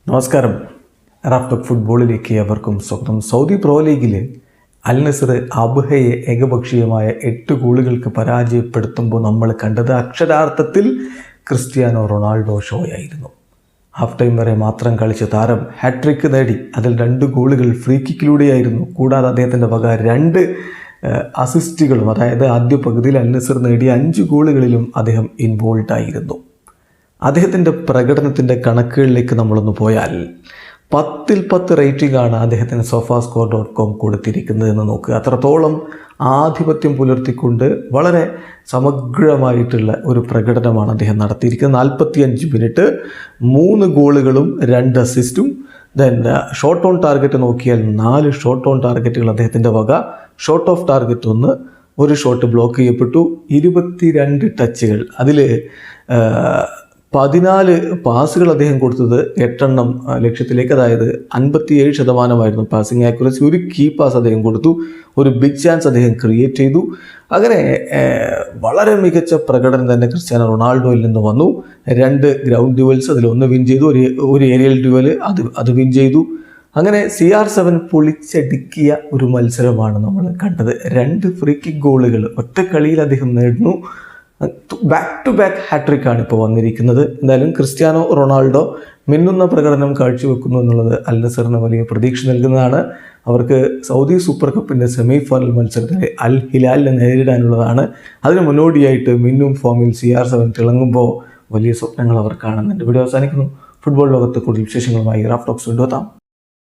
നമസ്കാരം. റാഫ്റ്റോക്ക് ഫുട്ബോളിലേക്ക് അവർക്കും സ്വാഗതം. സൗദി പ്രോ ലീഗിൽ അൽ നസർ അബ്ഹയെ ഏകപക്ഷീയമായ 8 ഗോളുകൾക്ക് പരാജയപ്പെടുത്തുമ്പോൾ നമ്മൾ കണ്ടത് അക്ഷരാർത്ഥത്തിൽ ക്രിസ്ത്യാനോ റൊണാൾഡോ ഷോയായിരുന്നു. ഹാഫ് ടൈം വരെ മാത്രം കളിച്ച താരം ഹാട്രിക്ക് നേടി. അതിൽ 2 ഗോളുകൾ ഫ്രീ കിക്കിലൂടെയായിരുന്നു. കൂടാതെ അദ്ദേഹത്തിൻ്റെ വക 2 അസിസ്റ്റുകളും, അതായത് ആദ്യ പകുതിയിൽ അൽ നസർ നേടിയ 5 ഗോളുകളിലും അദ്ദേഹം ഇൻവോൾവ് ആയിരുന്നു. അദ്ദേഹത്തിൻ്റെ പ്രകടനത്തിൻ്റെ കണക്കുകളിലേക്ക് നമ്മളൊന്ന് പോയാൽ 10ൽ 10 റേറ്റിംഗ് ആണ് അദ്ദേഹത്തിന് sofascore.com കൊടുത്തിരിക്കുന്നതെന്ന് നോക്കുക. അത്രത്തോളം ആധിപത്യം പുലർത്തിക്കൊണ്ട് വളരെ സമഗ്രമായിട്ടുള്ള ഒരു പ്രകടനമാണ് അദ്ദേഹം നടത്തിയിരിക്കുന്നത്. 45 മിനിറ്റ് 3 ഗോളുകളും 2 അസിസ്റ്റും. ദെൻ ഷോട്ട് ഓൺ ടാർഗറ്റ് നോക്കിയാൽ 4 ഷോട്ട് ഓൺ ടാർഗറ്റുകൾ അദ്ദേഹത്തിൻ്റെ വക. ഷോട്ട് ഓഫ് ടാർഗറ്റ് 1, ഒരു ഷോട്ട് ബ്ലോക്ക് ചെയ്യപ്പെട്ടു. 22 ടച്ചുകൾ, അതിൽ 14 പാസുകൾ അദ്ദേഹം കൊടുത്തത് 8 എണ്ണം ലക്ഷ്യത്തിലേക്ക്, അതായത് 57% പാസിംഗ് ആക്യുറസി. ഒരു കീ പാസ് അദ്ദേഹം കൊടുത്തു, ഒരു ബിഗ് ചാൻസ് അദ്ദേഹം ക്രിയേറ്റ് ചെയ്തു. അങ്ങനെ വളരെ മികച്ച പ്രകടനം തന്നെ ക്രിസ്ത്യാനോ റൊണാൾഡോയിൽ നിന്ന് വന്നു. 2 ഗ്രൗണ്ട് ഡ്യുവൽസ്, അതിലൊന്ന് വിൻ ചെയ്തു. ഒരു ഏരിയൽ ഡ്യുവൽ അത് വിൻ ചെയ്തു. അങ്ങനെ CR7 പൊളിച്ചടുക്കിയ ഒരു മത്സരമാണ് നമ്മൾ കണ്ടത്. 2 ഫ്രീ കിക്ക് ഗോളുകൾ ഒറ്റ കളിയിൽ അദ്ദേഹം നേടുന്നു. ബാക്ക് ടു ബാക്ക് ഹാട്രിക്കാണ് ഇപ്പോൾ വന്നിരിക്കുന്നത്. എന്തായാലും ക്രിസ്ത്യാനോ റൊണാൾഡോ മിന്നുന്ന പ്രകടനം കാഴ്ചവെക്കുന്നു എന്നുള്ളത് അൽ നസറിന് വലിയ പ്രതീക്ഷ നൽകുന്നതാണ്. അവർക്ക് സൗദി സൂപ്പർ കപ്പിൻ്റെ സെമി ഫൈനൽ മത്സരത്തിൽ അൽ ഹിലാലിനെ നേരിടാനുള്ളതാണ്. അതിന് മുന്നോടിയായിട്ട് മിന്നും ഫോമിൽ CR7 തിളങ്ങുമ്പോൾ വലിയ സ്വപ്നങ്ങൾ അവർ കാണുന്നുണ്ട്. വീഡിയോ അവസാനിക്കുന്നു. ഫുട്ബോൾ ലോകത്ത് കൂടുതൽ വിശേഷങ്ങളുമായി റാഫ്റ്റോക്സ് വീണ്ടും എത്താം.